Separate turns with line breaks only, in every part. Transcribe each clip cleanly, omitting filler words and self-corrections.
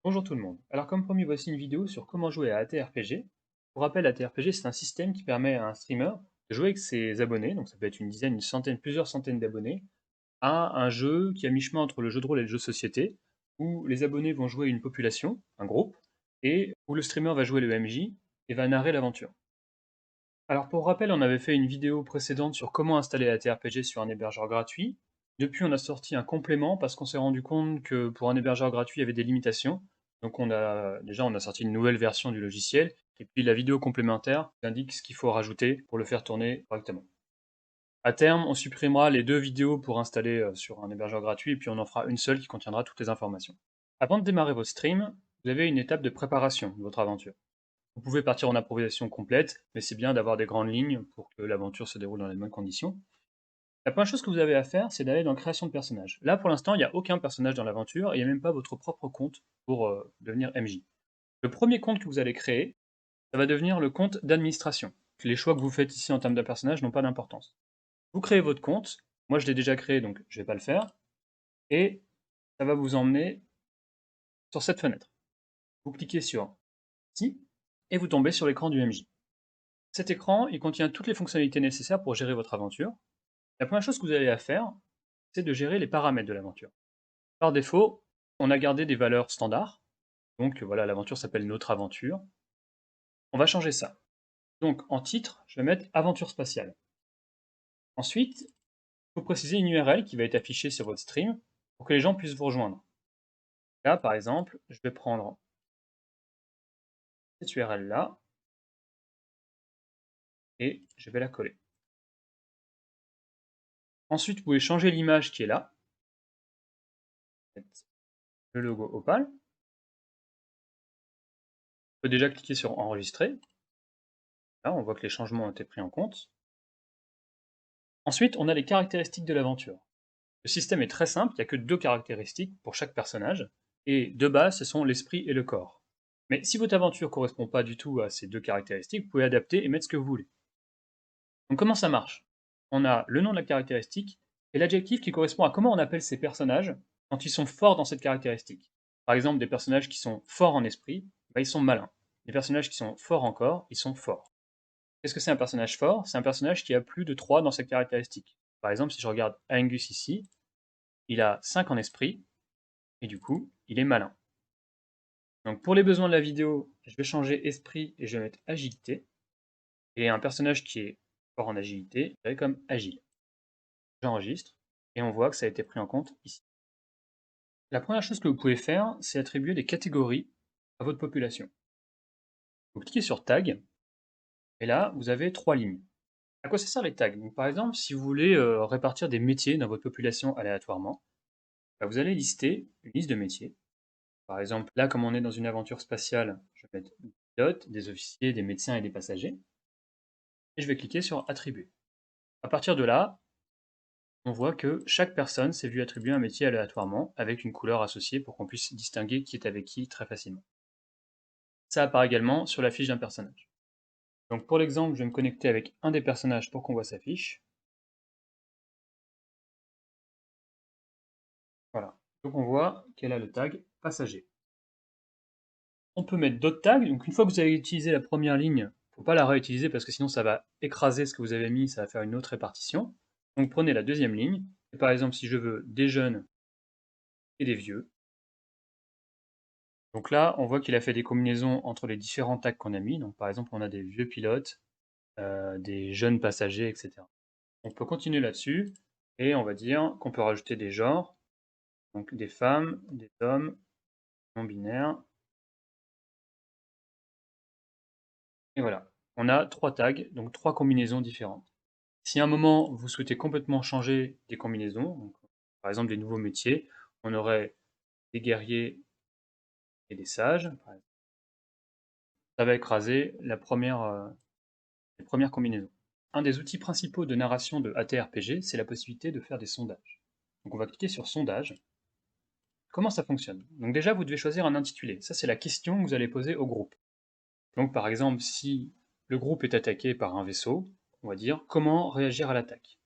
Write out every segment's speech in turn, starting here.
Bonjour tout le monde. Alors comme promis, voici une vidéo sur comment jouer à ATRPG. Pour rappel, ATRPG c'est un système qui permet à un streamer de jouer avec ses abonnés, donc ça peut être une dizaine, une centaine, plusieurs centaines d'abonnés, à un jeu qui est à mi-chemin entre le jeu de rôle et le jeu de société, où les abonnés vont jouer une population, un groupe, et où le streamer va jouer le MJ et va narrer l'aventure. Alors pour rappel, on avait fait une vidéo précédente sur comment installer ATRPG sur un hébergeur gratuit. Depuis, on a sorti un complément parce qu'on s'est rendu compte que pour un hébergeur gratuit, il y avait des limitations. Donc on a sorti une nouvelle version du logiciel et puis la vidéo complémentaire qui indique ce qu'il faut rajouter pour le faire tourner correctement. À terme, on supprimera les deux vidéos pour installer sur un hébergeur gratuit et puis on en fera une seule qui contiendra toutes les informations. Avant de démarrer vos streams, vous avez une étape de préparation de votre aventure. Vous pouvez partir en improvisation complète, mais c'est bien d'avoir des grandes lignes pour que l'aventure se déroule dans les bonnes conditions. La première chose que vous avez à faire, c'est d'aller dans création de personnage. Là, pour l'instant, il n'y a aucun personnage dans l'aventure, et il n'y a même pas votre propre compte pour devenir MJ. Le premier compte que vous allez créer, ça va devenir le compte d'administration. Les choix que vous faites ici en termes de personnage n'ont pas d'importance. Vous créez votre compte, moi je l'ai déjà créé, donc je ne vais pas le faire, et ça va vous emmener sur cette fenêtre. Vous cliquez sur « Si » et vous tombez sur l'écran du MJ. Cet écran, il contient toutes les fonctionnalités nécessaires pour gérer votre aventure. La première chose que vous avez à faire, c'est de gérer les paramètres de l'aventure. Par défaut, on a gardé des valeurs standards. Donc voilà, l'aventure s'appelle Notre Aventure. On va changer ça. Donc en titre, je vais mettre Aventure spatiale. Ensuite, il faut préciser une URL qui va être affichée sur votre stream pour que les gens puissent vous rejoindre. Là, par exemple, je vais prendre cette URL-là et je vais la coller. Ensuite, vous pouvez changer l'image qui est là. Le logo Opal. On peut déjà cliquer sur Enregistrer. Là, on voit que les changements ont été pris en compte. Ensuite, on a les caractéristiques de l'aventure. Le système est très simple, il n'y a que deux caractéristiques pour chaque personnage, et de base, ce sont l'esprit et le corps. Mais si votre aventure ne correspond pas du tout à ces deux caractéristiques, vous pouvez adapter et mettre ce que vous voulez. Donc comment ça marche? On a le nom de la caractéristique et l'adjectif qui correspond à comment on appelle ces personnages quand ils sont forts dans cette caractéristique. Par exemple, des personnages qui sont forts en esprit, ils sont malins. Des personnages qui sont forts en corps, ils sont forts. Qu'est-ce que c'est un personnage fort? C'est un personnage qui a plus de 3 dans cette caractéristique. Par exemple, si je regarde Angus ici, il a 5 en esprit, et du coup, il est malin. Donc pour les besoins de la vidéo, je vais changer esprit et je vais mettre agilité. Et un personnage qui est fort en agilité, je vais comme agile. J'enregistre, et on voit que ça a été pris en compte ici. La première chose que vous pouvez faire, c'est attribuer des catégories à votre population. Vous cliquez sur Tag, et là, vous avez 3 lignes. À quoi ça sert les tags? Donc, par exemple, si vous voulez répartir des métiers dans votre population aléatoirement, bah, vous allez lister une liste de métiers. Par exemple, là, comme on est dans une aventure spatiale, je vais mettre des pilotes, des officiers, des médecins et des passagers. Et je vais cliquer sur Attribuer. À partir de là, on voit que chaque personne s'est vue attribuer un métier aléatoirement avec une couleur associée pour qu'on puisse distinguer qui est avec qui très facilement. Ça apparaît également sur la fiche d'un personnage. Donc pour l'exemple, je vais me connecter avec un des personnages pour qu'on voit sa fiche. Voilà. Donc on voit qu'elle a le tag passager. On peut mettre d'autres tags, donc une fois que vous avez utilisé la première ligne, il ne faut pas la réutiliser parce que sinon ça va écraser ce que vous avez mis, ça va faire une autre répartition. Donc prenez la deuxième ligne, et par exemple si je veux des jeunes et des vieux, donc là on voit qu'il a fait des combinaisons entre les différents tags qu'on a mis, donc par exemple on a des vieux pilotes, des jeunes passagers, etc. On peut continuer là-dessus, et on va dire qu'on peut rajouter des genres, donc des femmes, des hommes, non-binaires, et voilà. On a 3 tags, donc 3 combinaisons différentes. Si à un moment vous souhaitez complètement changer des combinaisons, donc, par exemple des nouveaux métiers, on aurait des guerriers et des sages, ça va écraser les premières combinaisons. Un des outils principaux de narration de ATRPG, c'est la possibilité de faire des sondages. Donc on va cliquer sur sondage. Comment ça fonctionne? Donc déjà vous devez choisir un intitulé, ça c'est la question que vous allez poser au groupe. Donc par exemple si le groupe est attaqué par un vaisseau, on va dire comment réagir à l'attaque.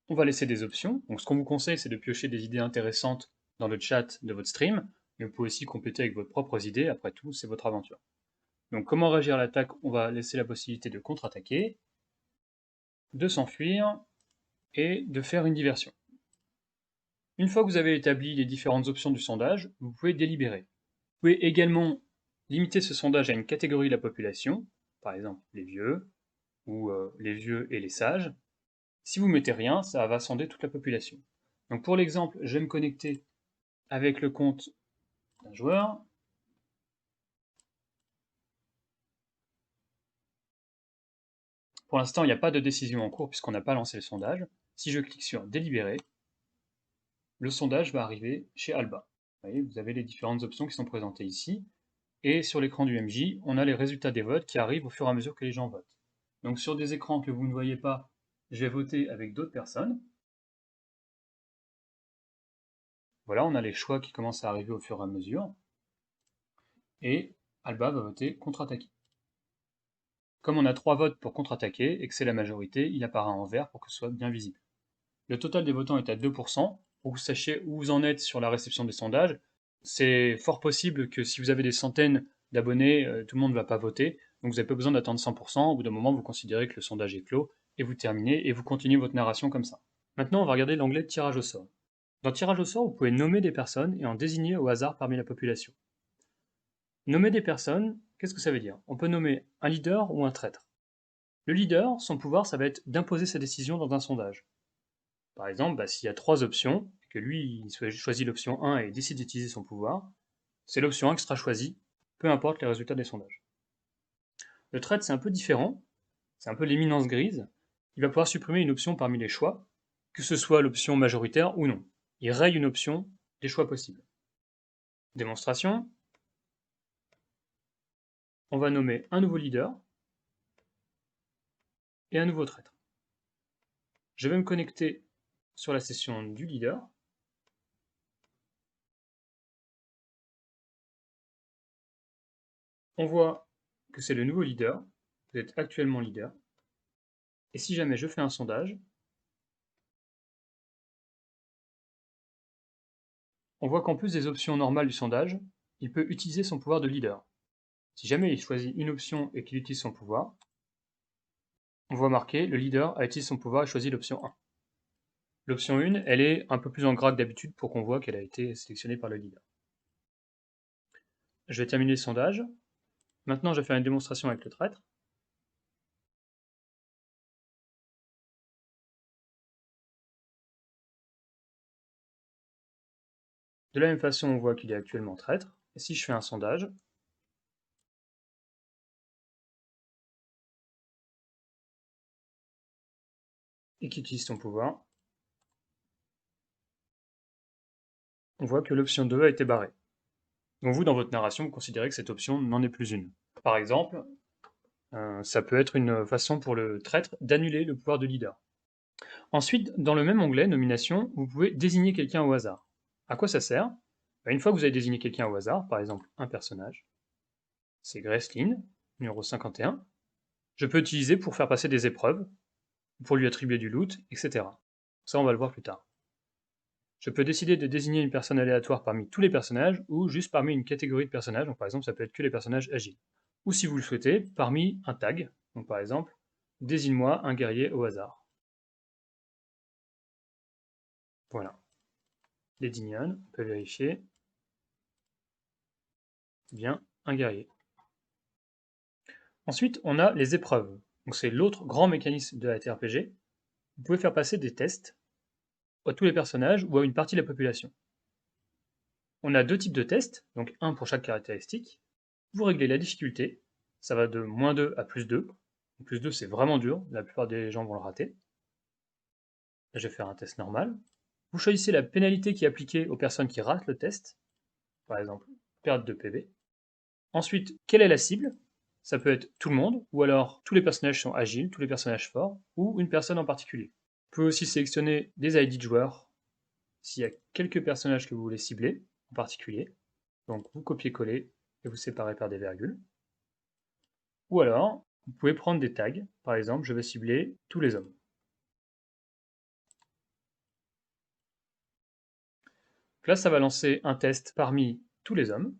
On va laisser des options. Donc ce qu'on vous conseille, c'est de piocher des idées intéressantes dans le chat de votre stream, mais vous pouvez aussi compléter avec vos propres idées, après tout, c'est votre aventure. Donc comment réagir à l'attaque? On va laisser la possibilité de contre-attaquer, de s'enfuir, et de faire une diversion. Une fois que vous avez établi les différentes options du sondage, vous pouvez délibérer. Vous pouvez également limiter ce sondage à une catégorie de la population, par exemple les vieux, ou les vieux et les sages. Si vous mettez rien, ça va sonder toute la population. Donc pour l'exemple, je vais me connecter avec le compte d'un joueur. Pour l'instant, il n'y a pas de décision en cours puisqu'on n'a pas lancé le sondage. Si je clique sur délibérer, le sondage va arriver chez Alba. Vous voyez, vous avez les différentes options qui sont présentées ici. Et sur l'écran du MJ, on a les résultats des votes qui arrivent au fur et à mesure que les gens votent. Donc sur des écrans que vous ne voyez pas, je vais voter avec d'autres personnes. Voilà, on a les choix qui commencent à arriver au fur et à mesure. Et Alba va voter contre-attaquer. Comme on a 3 votes pour contre-attaquer et que c'est la majorité, il apparaît en vert pour que ce soit bien visible. Le total des votants est à 2%. Pour que vous sachiez où vous en êtes sur la réception des sondages, c'est fort possible que si vous avez des centaines d'abonnés, tout le monde ne va pas voter, donc vous n'avez pas besoin d'attendre 100%, au bout d'un moment vous considérez que le sondage est clos, et vous terminez, et vous continuez votre narration comme ça. Maintenant on va regarder l'onglet tirage au sort. Dans tirage au sort, vous pouvez nommer des personnes et en désigner au hasard parmi la population. Nommer des personnes, qu'est-ce que ça veut dire? On peut nommer un leader ou un traître. Le leader, son pouvoir, ça va être d'imposer sa décision dans un sondage. Par exemple, s'il y a 3 options, et que lui il choisit l'option 1 et décide d'utiliser son pouvoir, c'est l'option 1 qui sera choisie, peu importe les résultats des sondages. Le traître, c'est un peu différent, c'est un peu l'éminence grise. Il va pouvoir supprimer une option parmi les choix, que ce soit l'option majoritaire ou non. Il raye une option des choix possibles. Démonstration. On va nommer un nouveau leader et un nouveau traître. Je vais me connecter sur la session du leader. On voit que c'est le nouveau leader. Vous êtes actuellement leader. Et si jamais je fais un sondage, on voit qu'en plus des options normales du sondage, il peut utiliser son pouvoir de leader. Si jamais il choisit une option et qu'il utilise son pouvoir, on voit marqué le leader a utilisé son pouvoir et choisi l'option 1. L'option 1, elle est un peu plus en gras que d'habitude pour qu'on voit qu'elle a été sélectionnée par le leader. Je vais terminer le sondage. Maintenant, je vais faire une démonstration avec le traître. De la même façon, on voit qu'il est actuellement traître. Et si je fais un sondage, et qu'il utilise son pouvoir, on voit que l'option 2 a été barrée. Donc vous, dans votre narration, vous considérez que cette option n'en est plus une. Par exemple, ça peut être une façon pour le traître d'annuler le pouvoir de leader. Ensuite, dans le même onglet, nomination, vous pouvez désigner quelqu'un au hasard. À quoi ça sert? Une fois que vous avez désigné quelqu'un au hasard, par exemple un personnage, c'est Gracelyn, numéro 51, je peux utiliser pour faire passer des épreuves, pour lui attribuer du loot, etc. Ça, on va le voir plus tard. Je peux décider de désigner une personne aléatoire parmi tous les personnages, ou juste parmi une catégorie de personnages, donc par exemple ça peut être que les personnages agiles. Ou si vous le souhaitez, parmi un tag, donc par exemple, désigne-moi un guerrier au hasard. Voilà. Les Dignon, on peut vérifier. Bien, un guerrier. Ensuite, on a les épreuves. Donc c'est l'autre grand mécanisme de la TRPG. Vous pouvez faire passer des tests à tous les personnages ou à une partie de la population. On a 2 types de tests, donc un pour chaque caractéristique. Vous réglez la difficulté, ça va de -2 à +2. Plus 2 c'est vraiment dur, la plupart des gens vont le rater. Là, je vais faire un test normal. Vous choisissez la pénalité qui est appliquée aux personnes qui ratent le test, par exemple perte de PV. Ensuite, quelle est la cible? Ça peut être tout le monde, ou alors tous les personnages sont agiles, tous les personnages forts, ou une personne en particulier. Vous pouvez aussi sélectionner des ID de joueurs, s'il y a quelques personnages que vous voulez cibler, en particulier. Donc vous copiez-coller et vous séparez par des virgules. Ou alors, vous pouvez prendre des tags, par exemple, je vais cibler tous les hommes. Là, ça va lancer un test parmi tous les hommes.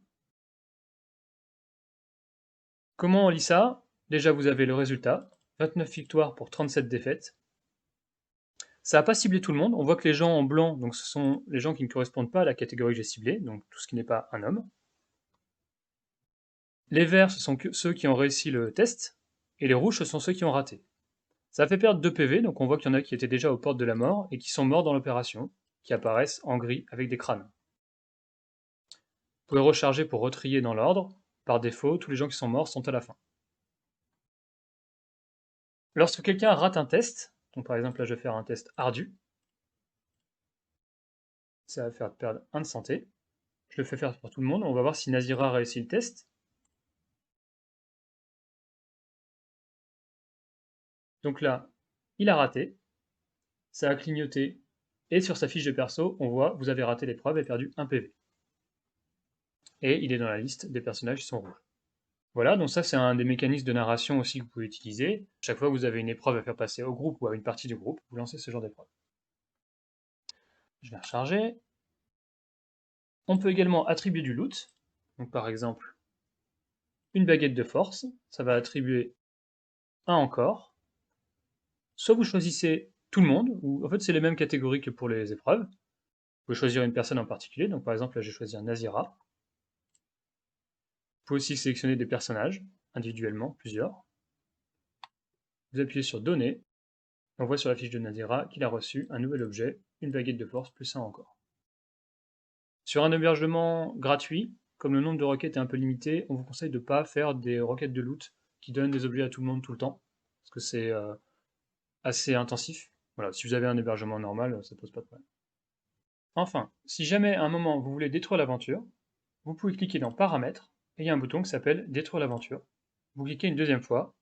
Comment on lit ça? Déjà, vous avez le résultat, 29 victoires pour 37 défaites. Ça n'a pas ciblé tout le monde. On voit que les gens en blanc, donc ce sont les gens qui ne correspondent pas à la catégorie que j'ai ciblée, donc tout ce qui n'est pas un homme. Les verts, ce sont ceux qui ont réussi le test, et les rouges, ce sont ceux qui ont raté. Ça a fait perdre 2 PV, donc on voit qu'il y en a qui étaient déjà aux portes de la mort et qui sont morts dans l'opération, qui apparaissent en gris avec des crânes. Vous pouvez recharger pour retrier dans l'ordre. Par défaut, tous les gens qui sont morts sont à la fin. Lorsque quelqu'un rate un test, donc par exemple là je vais faire un test ardu, ça va faire perdre 1 de santé. Je le fais faire pour tout le monde, on va voir si Nazira réussit le test. Donc là, il a raté, ça a clignoté, et sur sa fiche de perso, on voit vous avez raté l'épreuve et perdu 1 PV. Et il est dans la liste des personnages qui sont rouges. Voilà, donc ça c'est un des mécanismes de narration aussi que vous pouvez utiliser. Chaque fois que vous avez une épreuve à faire passer au groupe ou à une partie du groupe, vous lancez ce genre d'épreuve. Je vais recharger. On peut également attribuer du loot. Donc par exemple, une baguette de force, ça va attribuer un encore. Soit vous choisissez tout le monde, ou en fait c'est les mêmes catégories que pour les épreuves. Vous pouvez choisir une personne en particulier, donc par exemple là j'ai choisi un Nazira. Vous pouvez aussi sélectionner des personnages, individuellement, plusieurs. Vous appuyez sur Donner, on voit sur la fiche de Nazira qu'il a reçu un nouvel objet, une baguette de force plus un encore. Sur un hébergement gratuit, comme le nombre de requêtes est un peu limité, on vous conseille de ne pas faire des requêtes de loot qui donnent des objets à tout le monde tout le temps, parce que c'est assez intensif. Voilà, si vous avez un hébergement normal, ça ne pose pas de problème. Enfin, si jamais à un moment vous voulez détruire l'aventure, vous pouvez cliquer dans Paramètres, et il y a un bouton qui s'appelle Détruire l'aventure. Vous cliquez une deuxième fois.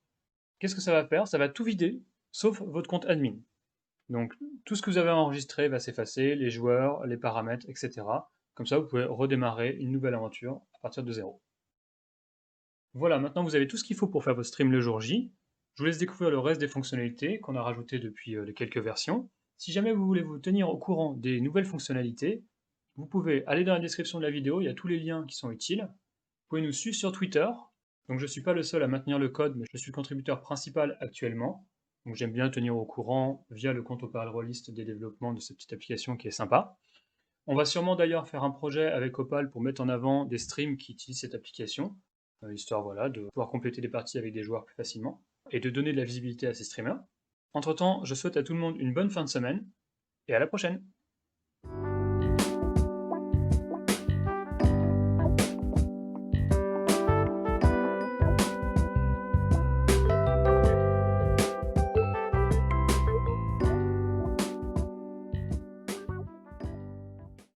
Qu'est-ce que ça va faire? Ça va tout vider, sauf votre compte admin. Donc tout ce que vous avez enregistré va s'effacer, les joueurs, les paramètres, etc. Comme ça, vous pouvez redémarrer une nouvelle aventure à partir de zéro. Voilà, maintenant vous avez tout ce qu'il faut pour faire votre stream le jour J. Je vous laisse découvrir le reste des fonctionnalités qu'on a rajoutées depuis les quelques versions. Si jamais vous voulez vous tenir au courant des nouvelles fonctionnalités, vous pouvez aller dans la description de la vidéo, il y a tous les liens qui sont utiles. Vous pouvez nous suivre sur Twitter. Donc je ne suis pas le seul à maintenir le code, mais je suis le contributeur principal actuellement. Donc j'aime bien tenir au courant via le compte Opal Rollist des développements de cette petite application qui est sympa. On va sûrement d'ailleurs faire un projet avec Opal pour mettre en avant des streams qui utilisent cette application, histoire voilà, de pouvoir compléter les parties avec des joueurs plus facilement, et de donner de la visibilité à ces streamers. Entre temps, je souhaite à tout le monde une bonne fin de semaine, et à la prochaine!